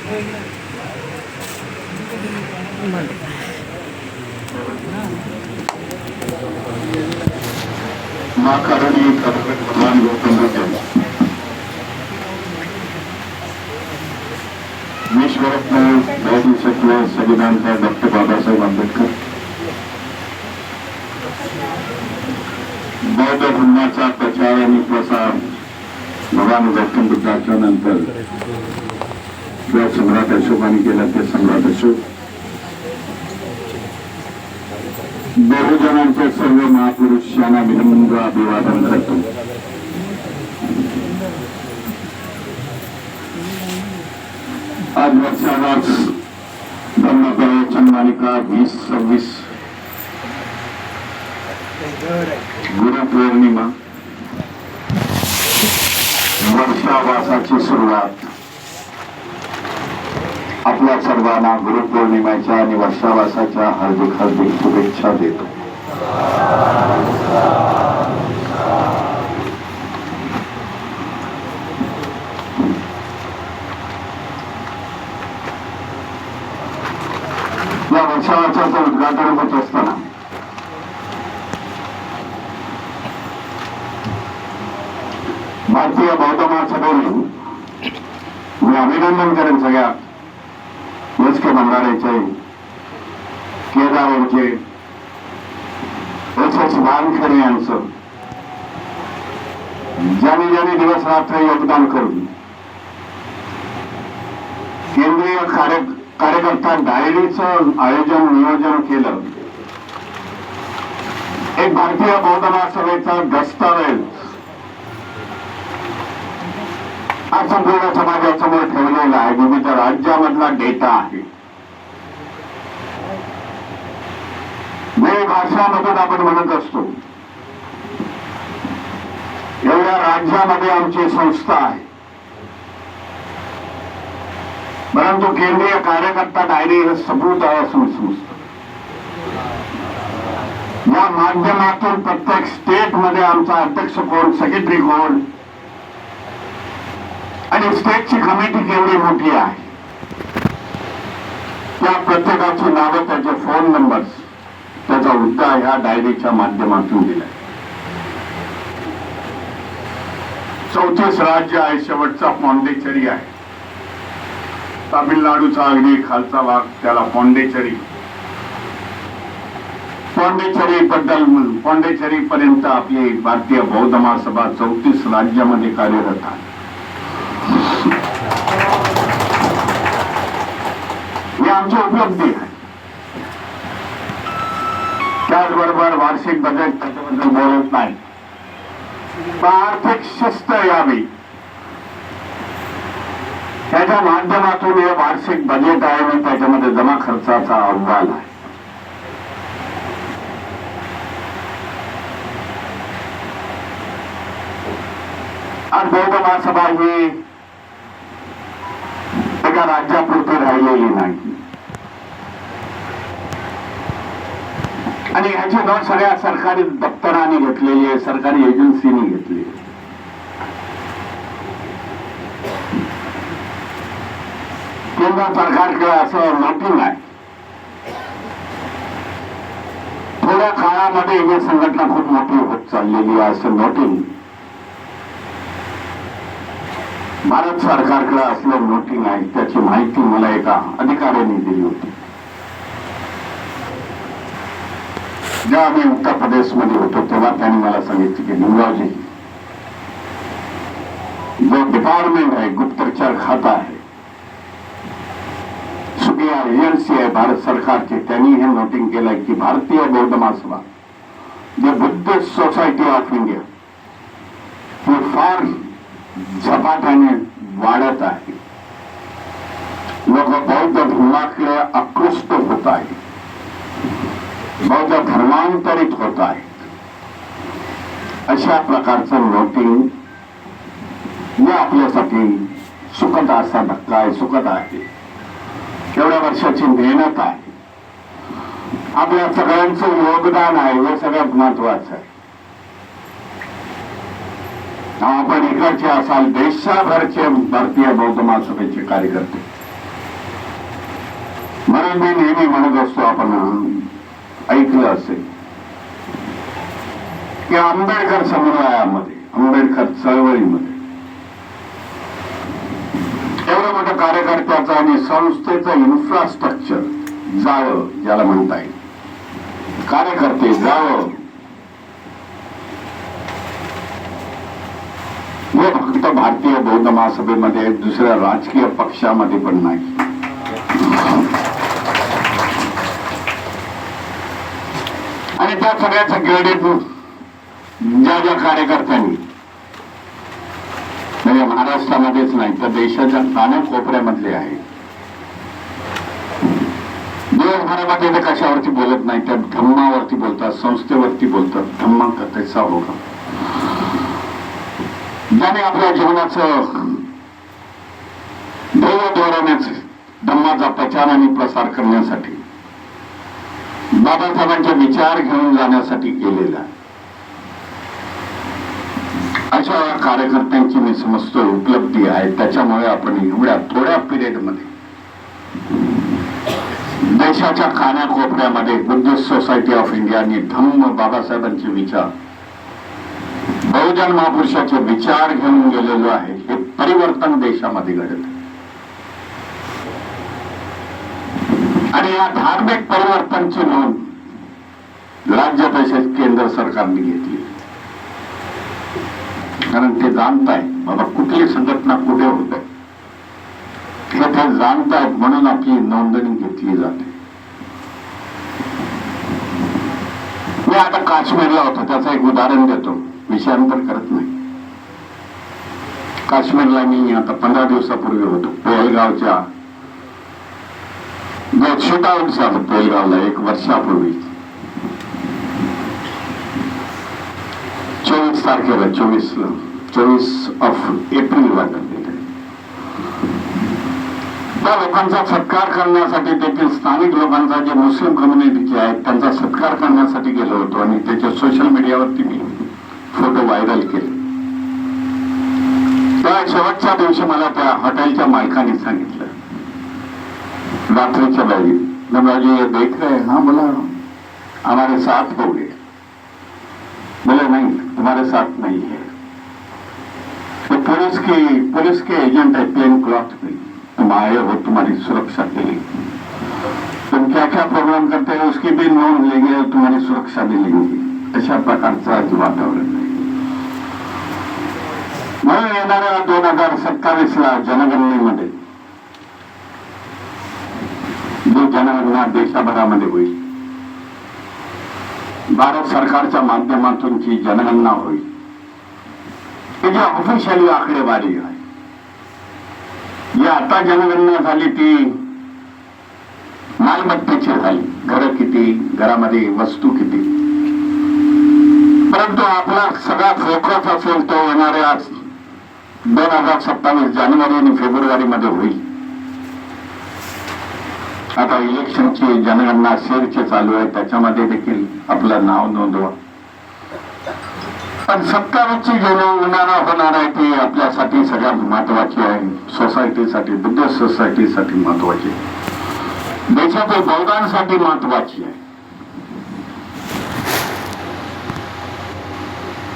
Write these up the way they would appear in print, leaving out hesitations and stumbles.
माकारणीय भगवान गौतम बुद्ध विश्वरत्न न्यायाधीशत्व संविधानकार डॉक्टर बाबासाहेब आंबेडकर बौद्ध धर्माचा प्रचार आणि प्रसार भगवान गौतम बुद्धाच्या नंतर किंवा सम्राट अशोकाने केला ते सम्राट अशोक बहुजनांचे सर्व महापुरुष यांना विनम्र अभिवादन करतो. आज वर्षावास धर्मप्रवचन मालिका 2026 गुरुपौर्णिमा वर्षावासाची सुरुवात. आपल्या सर्वांना गुरुपौर्णिमेच्या आणि वर्षावासाच्या हार्दिक हार्दिक शुभेच्छा देतो. या वर्षावासाचं उद्घाटन होत असताना भारतीय बौद्ध महासभेने मी अभिनंदन करेन सगळ्या वयस्क मंडळाचे, केदार यांचे, एस एस वानखेडे यांचं, ज्यांनी ज्यांनी दिवस रात्र योगदान करून केंद्रीय कार्यकर्ता डायरीचं आयोजन नियोजन केलं. एक भारतीय बौद्ध महासभेचा दस्तावेज हा संपूर्ण समाजासमोर ठेवलेला आहे. विविध राज्यामधला डेटा आहे. वेळ भाषामधून आपण म्हणत असतो एवढ्या राज्यामध्ये आमची संस्था आहे, परंतु केंद्रीय कार्यकर्ता डायरी हे सबूत आहे असं समजतं. या माध्यमातून प्रत्येक स्टेट मध्ये आमचा अध्यक्ष कोण, सेक्रेटरी कोण आणि स्टेटची कमिटी केवढी मोठी आहे, त्या प्रत्येकाची नावं, त्याचे फोन नंबर्स, त्याचा मुद्दा ह्या डायरीच्या माध्यमातून दिलाय. 34 राज्य आहे. शेवटचा पॉंडिचेरी आहे. तामिळनाडूचा अगदी खालचा भाग त्याला पॉंडिचेरी बद्दल पॉंडिचेरी पर्यंत आपली भारतीय बौद्ध महासभा 34 राज्यामध्ये कार्यरत आहे. ही आमची उपलब्धी आहे. त्याचबरोबर वार्षिक बजेट त्याच्याबद्दल बोलत नाही, आर्थिक शिस्त यावी त्याच्या माध्यमातून हे वार्षिक बजेट आहे आणि त्याच्यामध्ये जमा खर्चाचा अहवाल आहे. आज बौद्ध महासभा ही एका राज्यापुरती राहिलेली नाही आणि ह्याची नोंद सगळ्या सरकारी दप्तरांनी घेतलेली आहे, सरकारी एजन्सीनी घेतली. केंद्र सरकारकडे असं नोटिंग आहे. थोड्या काळामध्ये ही संघटना खूप मोठी होत चाललेली आहे असं नोटिंग भारत सरकारकडे असलं नोटिंग आहे. त्याची माहिती मला एका अधिकाऱ्याने दिली होती. जेव्हा मी उत्तर प्रदेशमध्ये होतो तेव्हा त्यांनी मला सांगितलं की निमगावजी जो डिपार्टमेंट आहे, गुप्तचर खाता आहे, सुगिया एजन्सी आहे भारत सरकारची, त्यांनी हे नोटिंग केलंय की भारतीय बौद्ध महासभा जे बुद्धिस्ट सोसायटी ऑफ इंडिया ही फार झपाट्याने वाढत आहे. लोक बौद्ध धर्माकडे आकृष्ट होत आहेत, बौद्ध धर्मांतरित होत आहेत. अशा प्रकारचं नोटिंग हे आपल्यासाठी सुखद असा धक्का आहे, सुखद आहे. एवढ्या वर्षाची मेहनत आहे, आपल्या सगळ्यांचं योगदान आहे, हे सगळ्यात महत्वाचं आहे. आपण इकडचे असाल देशभरचे भारतीय बौद्ध महासभेचे कार्यकर्ते म्हणून मी नेहमी म्हणत असतो, आपण ऐकलं असेल की आंबेडकर समुदायामध्ये, आंबेडकर चळवळीमध्ये एवढं मोठं कार्यकर्त्याचं आणि संस्थेचं इन्फ्रास्ट्रक्चर जावं, ज्याला म्हणता येईल, कार्यकर्ते जावं, हे फक्त भारतीय बौद्ध महासभेमध्ये, दुसऱ्या राजकीय पक्षामध्ये पण नाही. आणि त्या सगळ्याचं क्रेडिट ज्या ज्या कार्यकर्त्यांनी, म्हणजे महाराष्ट्रामध्येच नाही तर देशाच्या कानाकोपऱ्यामधले आहे, दिवसभरामध्ये ते कशावरती बोलत नाही, त्या धम्मावरती बोलतात, संस्थेवरती बोलतात. धम्मा कैसा होगा, ज्याने आपल्या जीवनाचं ध्येय दोरवण्याचं, धम्माचा प्रचार आणि प्रसार करण्यासाठी, बाबासाहेबांचे विचार घेऊन जाण्यासाठी केलेला अशा कार्यकर्त्यांची मी समजतो उपलब्धी आहे. त्याच्यामुळे आपण एवढ्या थोड्या पिरियडमध्ये देशाच्या कानाकोपऱ्यामध्ये बुद्धिस्ट सोसायटी ऑफ इंडिया आणि धम्म बाबासाहेबांचे विचार, बहुजन महापुरुषाचे विचार घेऊन गेलेलो आहे. हे परिवर्तन देशामध्ये घडत आहे आणि या धार्मिक परिवर्तनाची नोंद राज्य तसेच केंद्र सरकारने घेतली. कारण ते जाणताय बाबा कुठली संघटना कुठे होत आहे, हे ते जाणतायत, म्हणून आपली नोंदणी घेतली जाते. मी आता काश्मीरला होतो, त्याचं एक उदाहरण देतो, विषयांतर करत नाही. काश्मीरला मी आता 15 दिवसापूर्वी होतो. पेहलगावच्या शूटआउट झालं पेहलगावला 1 वर्षापूर्वी, 24 तारखेला, 24 एप्रिल वाटत. त्या लोकांचा सत्कार करण्यासाठी, तेथील स्थानिक लोकांचा, जे मुस्लिम कम्युनिटीचे आहेत त्यांचा सत्कार करण्यासाठी गेलो होतो आणि त्याच्या सोशल मीडियावरती मी फोटो व्हायरल केले. त्या शेवटच्या दिवशी मला त्या हॉटेलच्या मालकाने सांगितलं, रात्रीच्या वेळी, नमराजी ये देख रहे, हाँ बोला हमारे साथ हो गए. बोले नहीं, तुम्हारे साथ नहीं है, तो पुलिस के एजेंट है, प्लेन क्लॉथ में, तुम आए हो, तुम्हारी सुरक्षा के लिए, तुम क्या क्या प्रोग्राम करते हो उसकी भी नोंद लेंगे, तुम्हारी सुरक्षा भी लेंगे. अशा प्रकारचं वातावरण आहे. म्हणून येणाऱ्या 2027ला जनगणनेमध्ये, जी जनगणना देशभरामध्ये होईल, भारत सरकारच्या माध्यमातून जी जनगणना होईल, ही जी ऑफिशियली आकडेवारी आहे, जी आता जनगणना झाली ती मालमत्तेची झाली, घरं किती, घरामध्ये वस्तू किती, परंतु आपला सगळा फोकस असेल तो येणाऱ्या 2027 जानेवारी आणि फेब्रुवारी मध्ये होईल. आता इलेक्शनची जनगणना शेरचे चालू आहे, त्याच्यामध्ये देखील आपलं नाव नोंदवा. पण 27ची जनगणना होणार आहे ती आपल्यासाठी सगळ्यात महत्वाची आहे, सोसायटीसाठी, बुद्धिस्ट सोसायटीसाठी महत्वाची, देशातील बौद्धांसाठी महत्वाची आहे,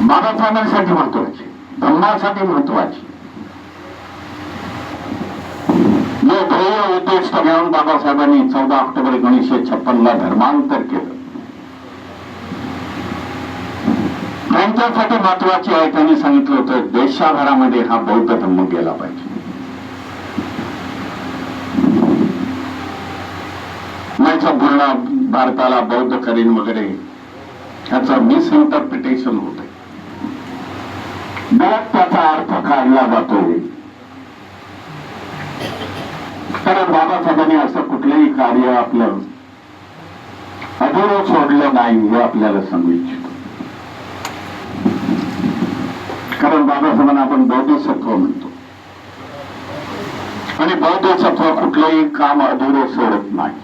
बाबासाहेबांसाठी महत्वाची, धम्मासाठी महत्वाची. जे ध्येय उद्दिष्ट घेऊन बाबासाहेबांनी 14 ऑक्टोबर 1956ला धर्मांतर केलं, त्यांच्यासाठी महत्वाची आहे. त्यांनी सांगितलं होतं देशभरामध्ये हा बौद्ध धम्म गेला पाहिजे. नाही संपूर्ण भारताला बौद्ध करीन वगैरे ह्याचं मिसइंटरप्रिटेशन होत आहे. गलत त्याचा अर्थ काढला जातोय. कारण बाबासाहेबांनी असं कुठलंही कार्य आपलं अधुरं सोडलं नाही, हे आपल्याला सांगू इच्छितो. कारण बाबासाहेबांना आपण बौद्धिसत्व म्हणतो आणि बौद्धिसत्व कुठलंही काम अधुरं सोडत नाही.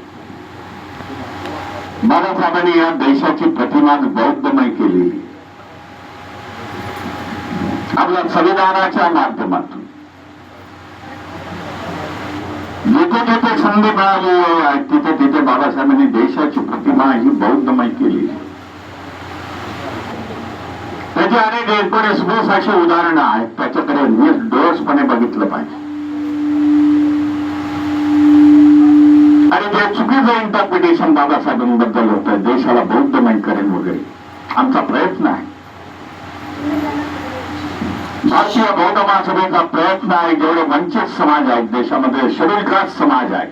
बाबासाहेबांनी या देशाची प्रतिमा बौद्धमय केलेली, आपल्या संविधानाच्या माध्यमातून जिथे जिथे संधी मिळाली आहे तिथे तिथे बाबासाहेबांनी देशाची प्रतिमा ही बौद्धमय केली. त्याचे अनेक 19-20 अशी उदाहरणं आहेत. त्याच्याकडे निर्दोषपणे बघितलं पाहिजे. आणि जे चुकीचं इंटरप्रिटेशन बाबासाहेबांबद्दल होत आहे, देशाला बौद्धमय करेन वगैरे, आमचा प्रयत्न आहे. भारतीय बौद्ध महासभेचा प्रयत्न आहे. जेवढे वंचित समाज आहेत देशामध्ये, शेड्यूल कास्ट समाज आहे,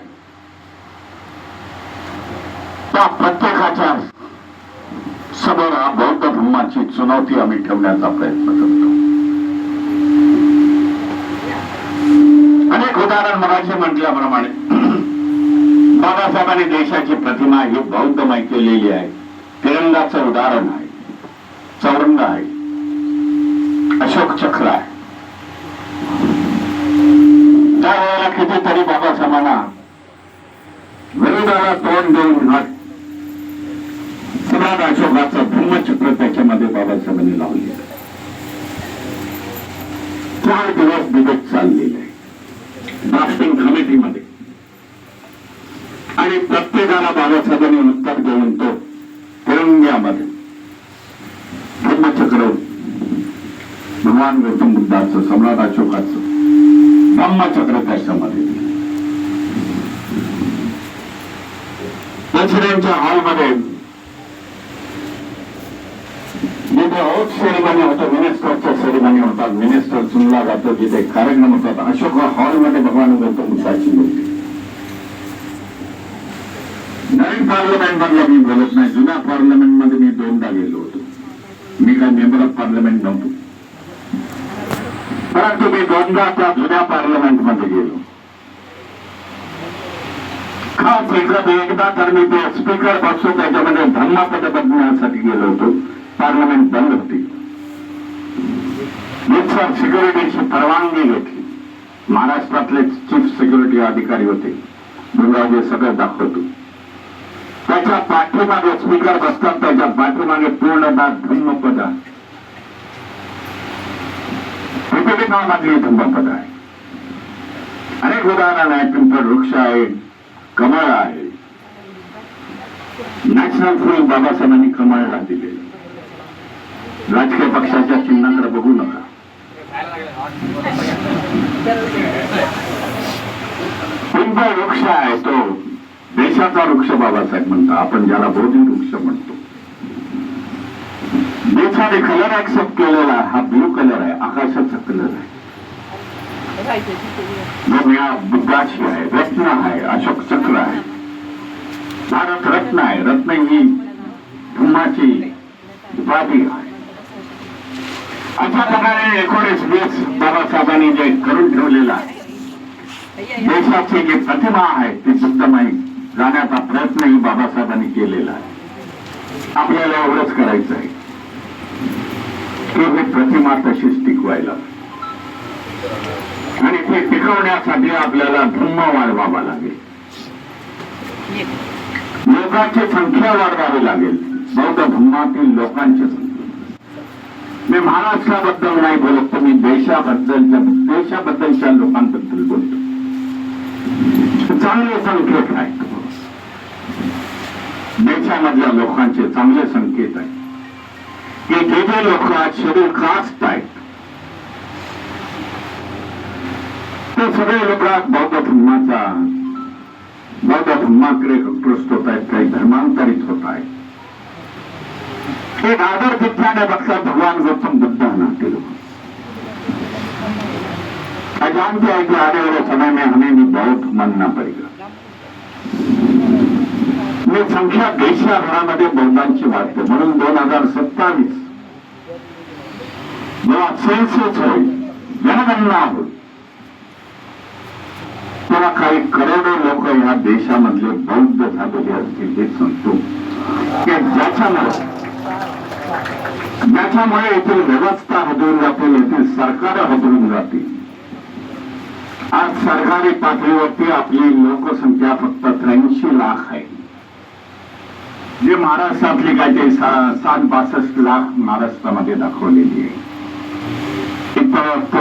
त्या प्रत्येकाच्या समोर हा बौद्ध धर्माची चुनौती आम्ही ठेवण्याचा प्रयत्न करतो. अनेक उदाहरण मगाशी म्हटल्याप्रमाणे बाबासाहेबांनी देशाची प्रतिमा ही बौद्धमय केलेली आहे. तिरंगाचं उदाहरण आहे, चौरंग आहे, अशोक चक्र आहे. त्यावेळेला कितीतरी बाबासाहेबांना विरोधाला तोंड देऊन सम्राट अशोकाचं धर्मचक्र त्याच्यामध्ये बाबासाहेबांनी लावलेलं. 4 दिवस डिबेट चाललेले आहे ड्राफ्टिंग कमिटीमध्ये. आणि प्रत्येकाला बाबासाहेबांनी उत्तर देऊन तो तिरंग्यामध्ये धर्मचक्र भगवान गौतम बुद्धाचं, सम्राट अशोकाचं धम्मचक्र त्याच्यामध्ये प्रेसिडेंटच्या हॉलमध्ये जिथे ओथ सेरेमनी होतं, मिनिस्टरच्या सेरेमनी होतात, मिनिस्टर चुनला जातो, जिथे कार्यक्रम होतात, अशोक हॉलमध्ये भगवान गौतम बुद्धाची मूर्ती. नवीन पार्लमेंट मधलं मी बोलत नाही. जुन्या पार्लमेंट मध्ये मी 2दा गेलो होतो. मी काही मेंबर ऑफ पार्लमेंट नव्हतो, परंतु मी 2दा त्या जुन्या पार्लमेंट मध्ये गेलो. खास एकदा तर मी ते स्पीकर बसतो त्याच्यामध्ये धम्मपद बदलण्यासाठी गेलो होतो. पार्लमेंट बंद होती. मिक्सर सिक्युरिटीची परवानगी घेतली. महाराष्ट्रातले चीफ सिक्युरिटी अधिकारी होते, गुरुराजे सगळं दाखवतो. त्याच्या पाठीमागे स्पीकर बसतात, त्याच्या पाठीमागे पूर्णतः धम्मपद आहे. नावामधली धम्मपद आहे. अनेक उदाहरण आहे. पिंपळ वृक्ष आहे, कमळ आहे. नॅशनल फुल बाबासाहेबांनी कमळला दिले. राजकीय पक्षाच्या चिन्हाकडे बघू नका. पिंपळ वृक्ष आहे, तो देशाचा वृक्ष बाबासाहेब म्हणतात. आपण ज्याला बोधी वृक्ष म्हणतो. देशाने कलर ऍक्सेप्ट केलेला हा ब्लू कलर आहे, आकाशाचा कलर आहे. जो निळा बुद्धाची आहे, रत्न आहे, अशोक चक्र आहे, भारत रत्न आहे. रत्न ही धर्माची उपाधी आहे. अशा प्रकारे 19-20 बाबासाहेबांनी जे करून ठेवलेलं आहे, देशाची जी प्रतिमा आहे ती बुद्धमय जाण्याचा प्रयत्नही बाबासाहेबांनी केलेला आहे. आपल्याला एवढंच करायचं आहे की ही प्रतिमा तशीच टिकवायला, आणि ते टिकवण्यासाठी आपल्याला धर्म वाढवावा लागेल. लोकांची संख्या वाढवावी लागेल. बौद्ध धर्मातील लोकांची संख्या. मी महाराष्ट्राबद्दल नाही बोलत, तर मी देशाबद्दलच्या लोकांबद्दल बोलतो. चांगले संकेत आहेत. देशामधल्या लोकांचे चांगले संकेत आहेत की जे जे लोक शेड्यूल कास्ट आहेत ते सगळे लोक बौद्ध धर्माकडे अग्रस्त होत आहेत, काही धर्मांतरित होत आहेत. एक आदर चित्ताने बघतात भगवान गौतम बुद्धांना. ते लोग जानते हैं कि आने वाले समय में हमें भी बौद्ध मानना पड़ेगा. मी संख्या देशभरामध्ये बौद्धांची वाढते. म्हणून 2027 जेव्हा सेन्सस होईल, जनगणना होईल, तेव्हा काही करोडो लोक या देशामधले बौद्ध झालेले असतील. हे सांगतो की ज्याच्यामुळे येथील व्यवस्था हदवून जातील, येथील सरकार हदवून जातील. आज सरकारी पातळीवरती आपली लोकसंख्या फक्त 83 लाख आहे. जे महाराष्ट्रातली काय ते 62 लाख महाराष्ट्रामध्ये दाखवलेली आहे. इतरत्र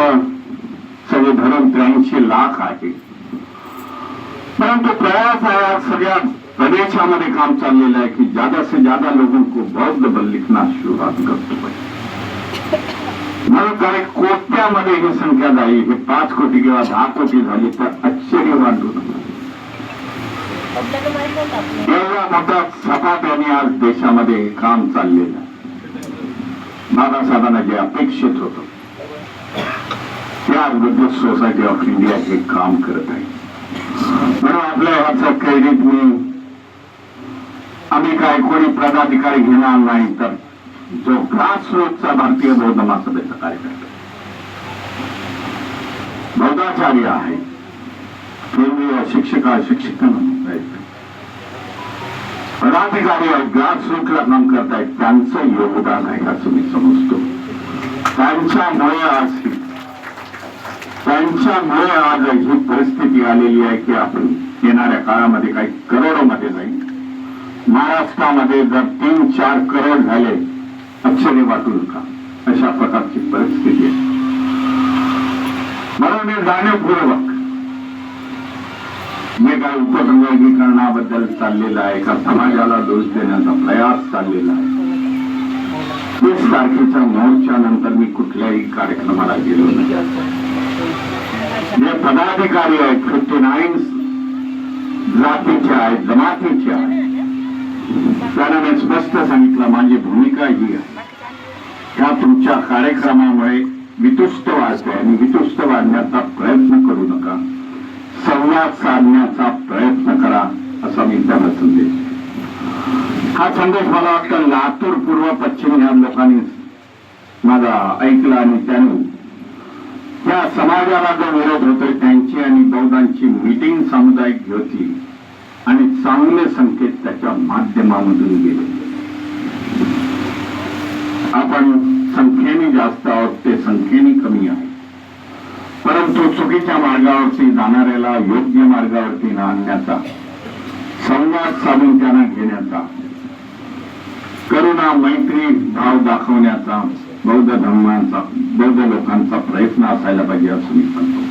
सगळे धरून 83 लाख आहे. परंतु प्रयास है सगळ्या प्रदेशामध्ये काम चाललेलं आहे की ज्यादा से ज्यादा लोगों को बौद्ध लिखना शुरुआत करतो म्हणून काही कोट्यामध्ये ही संख्या झाली हे 5 कोटी किंवा 10 कोटी झाली तर आश्चर्य वाटू नका. एवढा मोठा झपाट्याने आज देशामध्ये काम चाललेलं दादासाहेबांना जे अपेक्षित होतं त्या बुद्धिस्ट सोसायटी ऑफ इंडिया हे काम करत आहे. म्हणून आपल्या ह्याचं क्रेडिट आम्ही काय कोणी पदाधिकारी घेणार नाही तर जो ग्रासरूटचा भारतीय बौद्ध महासभेचा कार्यकर्ता बौद्धाचार्य आहे केंद्रीय शिक्षिका पदाधिकारी ग्रासरूटला काम करतायत त्यांचं योगदान आहे असं मी समजतो. त्यांच्यामुळे आज ही परिस्थिती आलेली आहे की आपण येणाऱ्या काळामध्ये काही करोडोमध्ये जाईल. महाराष्ट्रामध्ये जर 3-4 करोड झाले आश्चर्य वाटू नका अशा प्रकारची परिस्थिती आहे. म्हणून मी जाणीवपूर्वक जे काही उपसंवर्गीकरणाबद्दल चाललेलं आहे का समाजाला दोष देण्याचा प्रयास चाललेला आहे 30 तारखेच्या मोर्चानंतर मी कुठल्याही कार्यक्रमाला गेलो नाही. जे पदाधिकारी आहेत 59 जातीचे आहेत जमातीचे आहेत त्यांना मी स्पष्ट सांगितलं माझी भूमिका ही आहे त्या तुमच्या कार्यक्रमामुळे वितुष्ट वाढते आणि वितुष्ट वाढण्याचा प्रयत्न करू नका संवाद साधण्याचा प्रयत्न करा असा मी त्यांना संदेश. हा संदेश मला वाटतं लातूर पूर्व पश्चिम या लोकांनी माझा ऐकला आणि त्यांनी त्या समाजाला जो विरोध होतोय त्यांची आणि बौद्धांची मीटिंग सामुदायिक घेतली आणि चांगले संकेत त्याच्या माध्यमामधून गेले. आपण संख्येने जास्त आहोत ते संख्येने कमी आहे परंतु चुकीच्या मार्गावरती जाणाऱ्याला योग्य मार्गावरती आणण्याचा संवाद साधून त्यांना घेण्याचा करुणा मैत्री भाव दाखवण्याचा बौद्ध धर्मांचा बौद्ध लोकांचा प्रयत्न असायला पाहिजे असं मी सांगतो.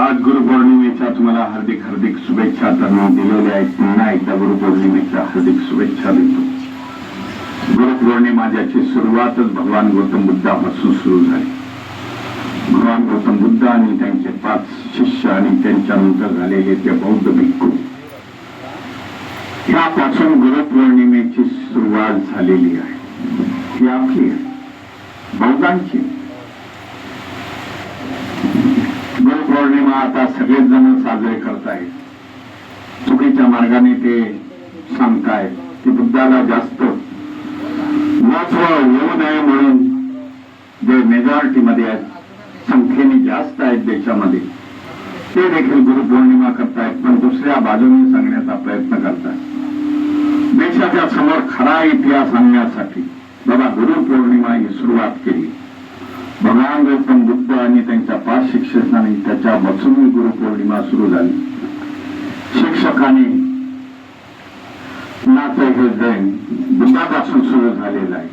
आज गुरुपौर्णिमेच्या तुम्हाला हार्दिक हार्दिक शुभेच्छा तर दिलेल्या आहेत. पुन्हा एकदा गुरुपौर्णिमेच्या हार्दिक शुभेच्छा देतो. गुरुपौर्णिमा ज्याची सुरुवातच भगवान गौतम बुद्धापासून सुरू झाली. भगवान गौतम बुद्ध आणि त्यांचे 5 शिष्य आणि त्यांच्यानंतर झालेले ते बौद्ध भिक्खू यापासून गुरुपौर्णिमेची सुरुवात झालेली आहे. ही आपली आहे बौद्धांची. गुरुपौर्णिमा आता सगळेच जण साजरे करतायत. चुकीच्या मार्गाने ते सांगतायत की बुद्धाला जास्त महत्व येऊ नये म्हणून जे मेजॉरिटीमध्ये आहेत संख्येने जास्त आहेत देशामध्ये ते देखील गुरुपौर्णिमा करतायत पण दुसऱ्या बाजूने सांगण्याचा प्रयत्न करतायत. देशाच्या समोर खरा इतिहास आणण्यासाठी बाबा गुरुपौर्णिमा ही सुरुवात केली. भगवान गौतम बुद्ध आणि त्यांच्या 5 शिक्षकांनी त्याच्यापासून गुरुपौर्णिमा सुरू झाली. शिक्षकांनी नातं हे जैन बुद्धापासून सुरू झालेलं आहे.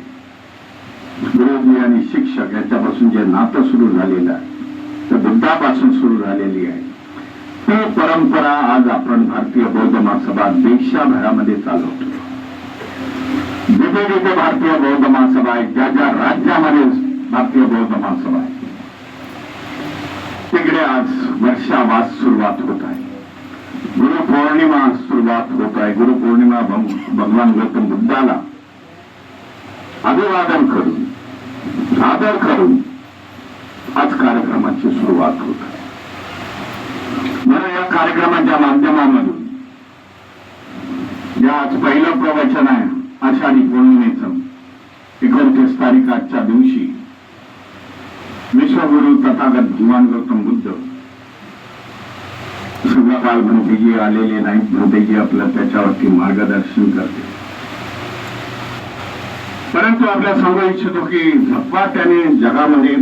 गुरुजी आणि शिक्षक याच्यापासून जे नातं सुरू झालेलं आहे ते बुद्धापासून सुरू झालेली आहे. ती परंपरा आज आपण भारतीय बौद्ध महासभा देशभरामध्ये चालवतो. जिथे जिथे भारतीय बौद्ध महासभा आहे ज्या ज्या राज्यामध्ये भारतीय बौद्ध महासभा आहे तिकडे आज वर्षावास सुरुवात होत आहे. गुरुपौर्णिमा सुरुवात होत आहे. गुरुपौर्णिमा भगवान गौतम बुद्धाला अभिवादन करून आदर करून आज कार्यक्रमाची सुरुवात होत आहे. म्हणून या कार्यक्रमाच्या माध्यमामधून जे आज पहिलं प्रवचन आहे आषाढी पौर्णिमेचं 29 तारीख आजच्या दिवशी विश्वगुरु तथागत भगवान गौतम बुद्ध सूर्यकाल भंतेजी आलेले नाहीत. भंतेजी आपलं त्याच्यावरती मार्गदर्शन करते. परंतु आपल्या सांगू इच्छितो की झपाट्याने जगामध्ये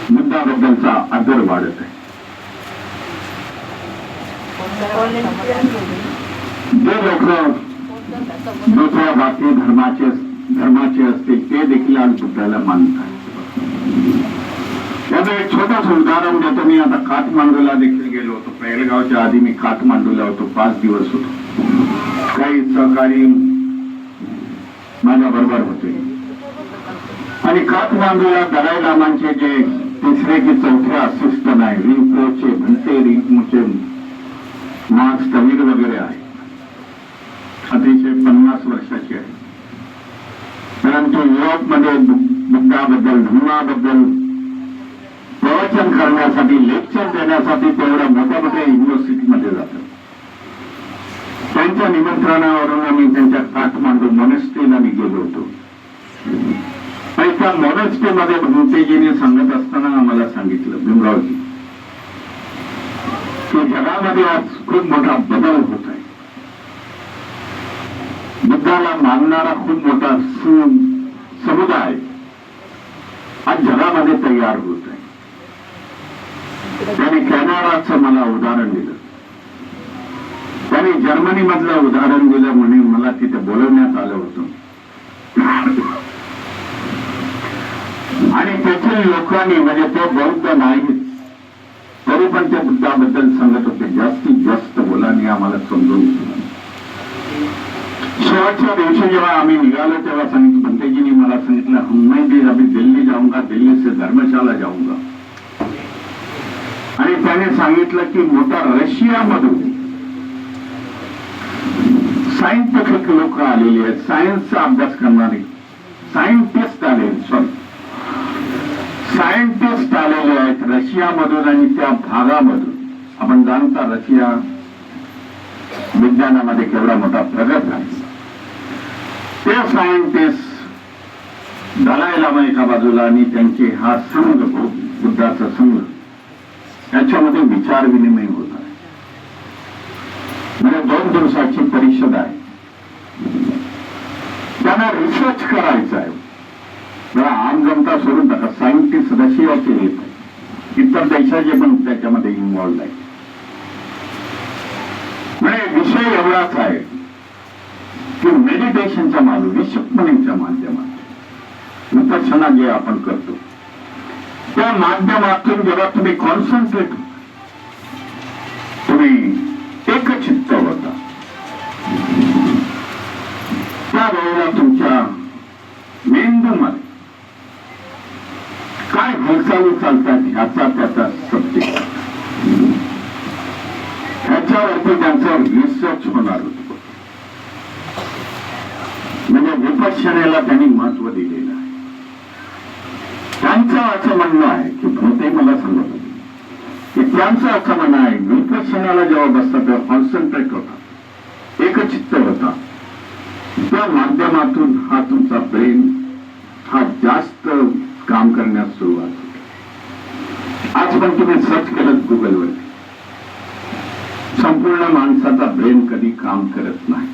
बुद्धाबद्दलचा आदर वाढत आहे. जे लोक दुसऱ्या बाकी धर्माचे असतील ते देखील आज बुद्धाला मानतात. त्याचं एक छोटंच उदाहरण देतो. मी आता काठमांडूला देखील गेलो होतो. पहलगावच्या आधी मी काठमांडूला होतो, 5 दिवस होतो. काही सहकारी माझ्या बरोबर होते आणि काठमांडूला दलाई लामांचे जे 3रे की 4थे असिस्टंट आहे, रिंपोचे भंते रिंपोचे मार्क्स तमीर वगैरे आहे, अतिशय 50 वर्षाचे आहे. परंतु युरोपमध्ये बुद्धाबद्दल, धम्माबद्दल प्रवचन करण्यासाठी, लेक्चर देण्यासाठी तेवढ्या मोठ्या मोठ्या युनिव्हर्सिटीमध्ये जातात. त्यांच्या निमंत्रणावरून आम्ही त्यांच्या काठमांडू मोनेस्ट्रीला मी गेलो होतो. आणि त्या मोनेस्ट्रीमध्ये भंतेजीने सांगत असताना आम्हाला सांगितलं, भीमरावजी, की जगामध्ये आज खूप मोठा बदल होत आहे. बुद्धाला मानणारा खूप मोठा समुदाय आज जगामध्ये तयार होत आहे. त्यांनी कॅनडाचं मला उदाहरण दिलं, त्यांनी जर्मनी मधलं उदाहरण दिलं. म्हणे मला तिथे बोलवण्यात आलं होतं आणि तेथील लोकांनी, म्हणजे ते बौद्ध नाहीत तरी पण ते बुद्धाबद्दल सांगत होते, जास्तीत जास्त बोलांनी आम्हाला समजून. शेवटच्या दिवशी जेव्हा आम्ही निघालो तेव्हा सांगितलं, भंतेजींनी मला सांगितलं, मैं भी अभी दिल्ली जाऊंगा, दिल्ली से धर्मशाला जाऊंगा. आणि त्याने सांगितलं की मोठा रशियामधून सायंटिफिक लोक आलेले आहेत, सायन्सचा अभ्यास करणारे सायंटिस्ट आलेले आहेत रशियामधून. आणि त्या भागामधून आपण जाणता रशिया विज्ञानामध्ये केवढा मोठा प्रगत आहे. ते सायंटिस्ट दलाई लामा एका बाजूला आणि त्यांचे हा संघ, बुद्धाचा संघ, याच्यामध्ये विचार विनिमय होत आहे. म्हणजे 2 दिवसाची परिषद आहे. त्यांना रिसर्च करायचा आहे. जरा आम जनता सोडून टाका, सायंटिस्ट रशियाचे येत आहे, इतर देशाचे पण त्याच्यामध्ये इन्व्हॉल्व आहे. म्हणजे विषय एवढाच आहे की मेडिटेशनच्या माध्यमातून, विषपणीच्या माध्यमातून, विपश्यना जे आपण करतो त्या माध्यमातून जेव्हा तुम्ही कॉन्सन्ट्रेट, तुम्ही एकचित्त होता, त्यावेळेला तुमच्या मेंदूमध्ये काय हालचाली चालतात ह्याचा त्याचा सब्जेक्ट, ह्याच्यावरती त्यांचा रिसर्च होणार होतो. म्हणजे विपश्यनेला त्यांनी महत्व दिलेलं आहे. त्यांचं असं म्हणणं आहे की भंते मला सांगत होते की त्यांचं असं म्हणणं आहे, विपश्यनाला जेव्हा बसतात तेव्हा कॉन्सन्ट्रेट होता, एकचित्त होता, त्या माध्यमातून हा तुमचा ब्रेन हा जास्त काम करण्यास सुरुवात होते. आज पण तुम्ही सर्च केलं गुगलवरती, संपूर्ण माणसाचा ब्रेन कधी काम करत नाही.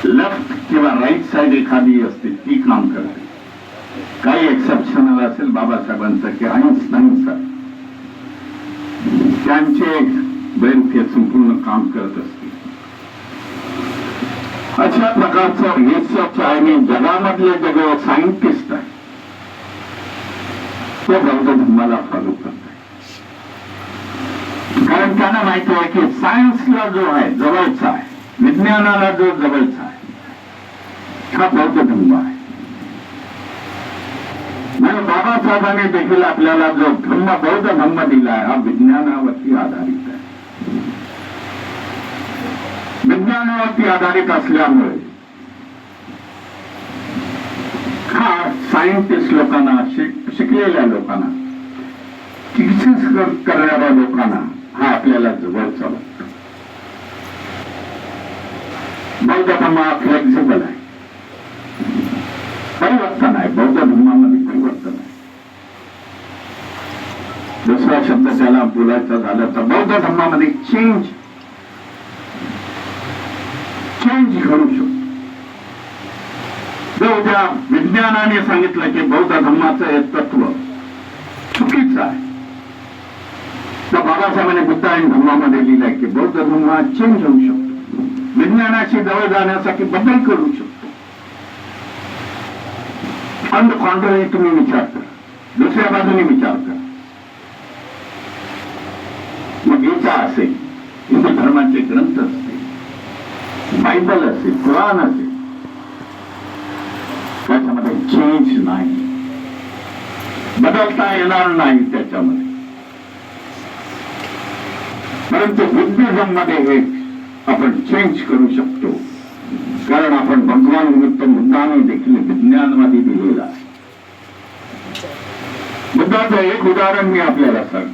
लेफ्ट किंवा राईट साइड एखादी असते ती काम करते. काही एक्सेप्शनल असेल बाबासाहेबांचं की आईन्स्टाईनचं, त्यांचे ब्रेन ते संपूर्ण काम करत असते. अशा प्रकारचं रिसर्च आहे. आणि जगामधले जे सायंटिस्ट आहे ते बौद्ध धर्माला फॉलो करतात. कारण त्यांना माहिती आहे की सायन्सला जो आहे जवळचा आहे, विज्ञानाला जो जवळचा आहे, हा बौद्ध धर्म आहे. आणि बाबासाहेबांनी देखील आपल्याला जो धर्म, बौद्ध धर्म दिला आहे, हा विज्ञानावरती आधारित आहे. विज्ञानावरती आधारित असल्यामुळे हा सायंटिस्ट लोकांना, शिकलेल्या लोकांना, चिकित्सा करणाऱ्या लोकांना हा आपल्याला जवळचा वाटतो. बौद्ध धर्म फ्लेक्झिबल आहे, परिवर्तन आहे. बौद्ध धर्मामध्ये परिवर्तन आहे. दुसरा शब्द त्याला बोलायचा झाला तर बौद्ध धर्मामध्ये चेंज घडू शकतो. जर उद्या विज्ञानाने सांगितलं की बौद्ध धर्माचं हे तत्व चुकीचं आहे, तर बाबासाहेबांनी बुद्ध आणि धर्मामध्ये लिहिलंय की बौद्ध धर्म हा चेंज होऊ शकतो, विज्ञानाशी जवळ जाण्यासाठी बदल करू शकतो. ऑन द कॉन्ट्ररी तुम्ही विचार करा, दुसऱ्या बाजूने विचार करा. मग गीता असेल, हिंदू धर्माचे ग्रंथ असतील, बायबल असेल, कुराण असेल, त्याच्यामध्ये चेंज नाही, बदलता येणार नाही त्याच्यामध्ये. परंतु बुद्धिझम मध्ये हे आपण चेंज करू शकतो, कारण आपण भगवान विमुक्त मुद्दाने देखील विज्ञानवादी दिलेला आहे. बुद्धाचं एक उदाहरण मी आपल्याला सांग.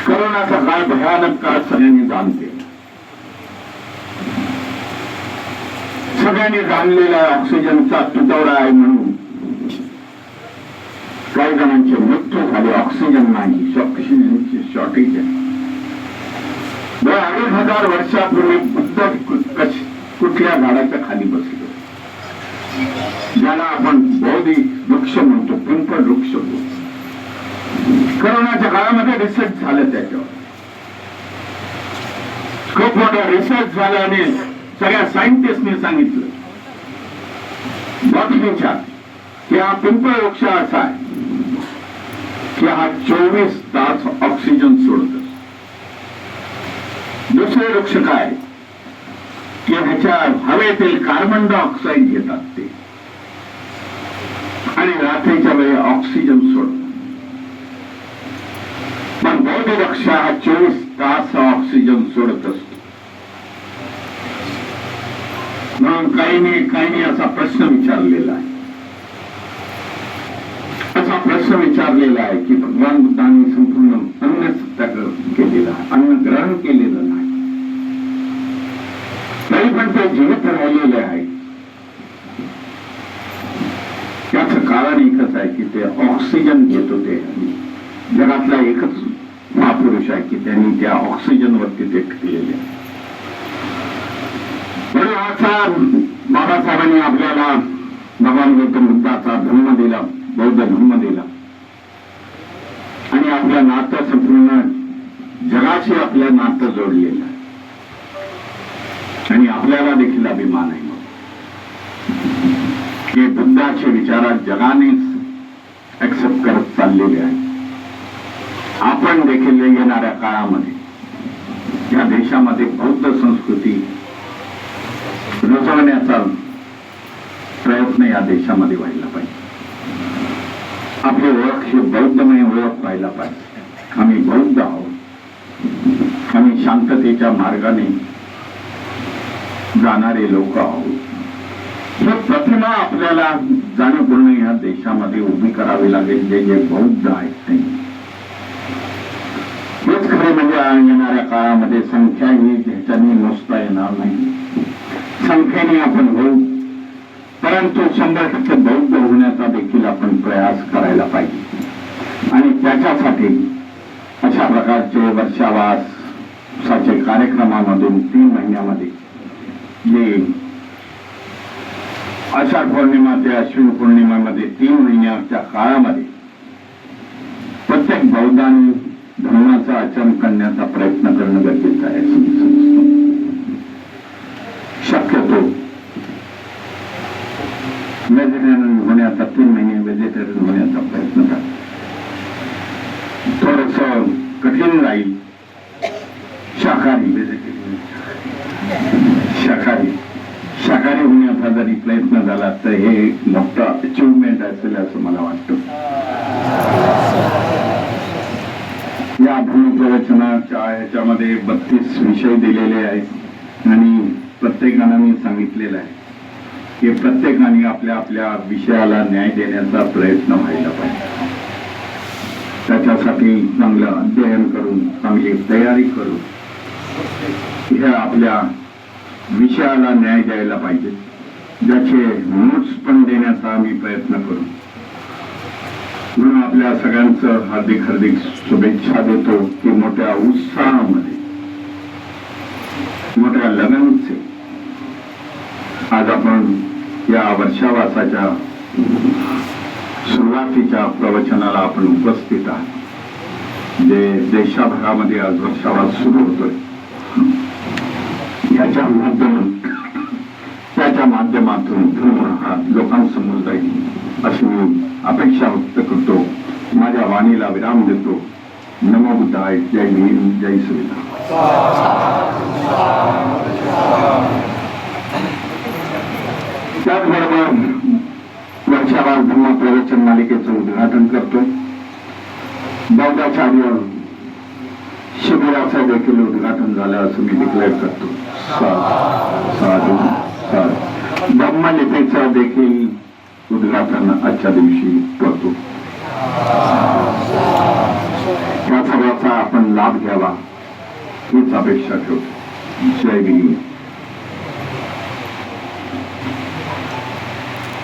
कोरोनाचा काळ भयानक काळ सगळ्यांनी जाणते, सगळ्यांनी जाणलेला ऑक्सिजनचा तुटवडा आहे म्हणून काही जणांचे मृत्यू झाले. ऑक्सिजन नाही, ऑक्सिजनची शॉर्टेज आहे. 2,500 वर्षापूर्वी बुद्ध कुठल्या झाडाच्या खाली बसलो, ज्याला आपण बोधी वृक्ष म्हणतो, पिंपळ वृक्ष. कोरोनाच्या काळामध्ये रिसर्च झालं, त्याच्यावर खूप मोठा रिसर्च झाला आणि सगळ्या सायंटिस्टने सांगितलं बघण्याच्या की हा पिंपळ वृक्ष असा आहे की हा 24 तास ऑक्सिजन सोडतो. दुसरे वृक्ष काय की ह्याच्या हवेतील कार्बन डायऑक्साईड घेतात ते आणि रात्रीच्या वेळी ऑक्सिजन सोडतात. पण बौद्ध वृक्ष हा 24 तास ऑक्सिजन सोडत असतो. म्हणून काही नाही असा प्रश्न विचारलेला आहे, की भगवान बुद्धांनी संपूर्ण अन्न सत्याग्रह केलेला, अन्न ग्रहण केलेलं नाही, तरी पण ते जीवित राहिलेले आहे. त्याचं कारण एकच आहे की ते ऑक्सिजन घेत होते. जगातला एकच महापुरुष आहे की त्यांनी त्या ऑक्सिजनवरती ते टिकलेले आहे. म्हणून असा बाबासाहेबांनी आपल्याला भगवान गौतम बुद्धाचा धर्म दिला, बौद्ध धर्म दिला आणि आपल्या नातं संपूर्ण जगाशी आपलं नातं जोडलेलं आहे. आणि आपल्याला देखील अभिमान आहे की बुद्धाचे विचार जगानेच ऍक्सेप्ट करत चाललेले आहे. आपण देखील येणाऱ्या काळामध्ये या देशामध्ये बौद्ध संस्कृती रुजवण्याचा प्रयत्न या देशामध्ये व्हायला पाहिजे. आपली ओळख ही बौद्धमय ओळख व्हायला पाहिजे. आम्ही बौद्ध आहोत, आम्ही शांततेच्या मार्गाने जाणारे लोक आहोत. ही प्रतिमा आपल्याला जाणीवपूर्ण या देशामध्ये उभी करावी लागेल. जे जे बौद्ध आहेत ते हेच खरे म्हणजे येणाऱ्या काळामध्ये संख्या ही ह्याच्याने मोजता येणार नाही. संख्येने आपण होऊ, परंतु 100% बौद्ध होण्याचा देखील आपण प्रयास करायला पाहिजे. आणि त्याच्यासाठी अशा प्रकारचे वर्षावासाचे कार्यक्रमामधून 3 महिन्यामध्ये जे आषाढ पौर्णिमा ते अश्विन पौर्णिमेमध्ये 3 महिन्याच्या काळामध्ये प्रत्येक बौद्धांनी धर्माचं आचरण करण्याचा प्रयत्न करणं गरजेचं आहे. शक्यतो व्हेजिटेरियन होण्याचा 3 महिने व्हेजिटेरियन होण्याचा प्रयत्न करा. थोडस कठीण राहील. शाकाहारी व्हेजिटेरियन शाकाहारी होण्याचा जरी प्रयत्न झाला तर हे मोठा अचिव्हमेंट असेल असं मला वाटतं. या धर्मप्रवचनाच्या ह्याच्यामध्ये 32 विषय दिलेले आहेत आणि प्रत्येकानं मी सांगितलेलं आहे की प्रत्येकाने आपल्या आपल्या विषयाला न्याय देण्याचा प्रयत्न व्हायला पाहिजे. त्याच्यासाठी चांगलं अध्ययन करून चांगली तयारी करून ह्या आपल्या विषयाला न्याय द्यायला पाहिजे. ज्याचे नोट्स पण देण्याचा आम्ही प्रयत्न करू. म्हणून आपल्या सगळ्यांचं हार्दिक शुभेच्छा देतो की मोठ्या उत्साहामध्ये, मोठ्या लगनचे आज आपण या वर्षावासाच्या सुरुवातीच्या प्रवचनाला आपण उपस्थित आहात. जे देशाभरामध्ये आज वर्षावास सुरू होतोय, याच्या माध्यमातून धर्म हा लोकांसमोर जाईल अशी मी अपेक्षा व्यक्त करतो. माझ्या वाणीला विराम देतो. नमो बुद्धाय. जय भीम. जय श्रीराम. त्याचबरोबर वर्षावार धर्म प्रवचन मालिकेचं उद्घाटन करतो. बौद्धाचार्य शिबिराचं देखील उद्घाटन झालं असं मी डिक्लेअर करतो. साधू साधू. ब्रह्मलिपीचं देखील उद्घाटन आजच्या दिवशी करतो. या सगळ्याचा आपण लाभ घ्यावा हीच अपेक्षा ठेवतो. जय भीम.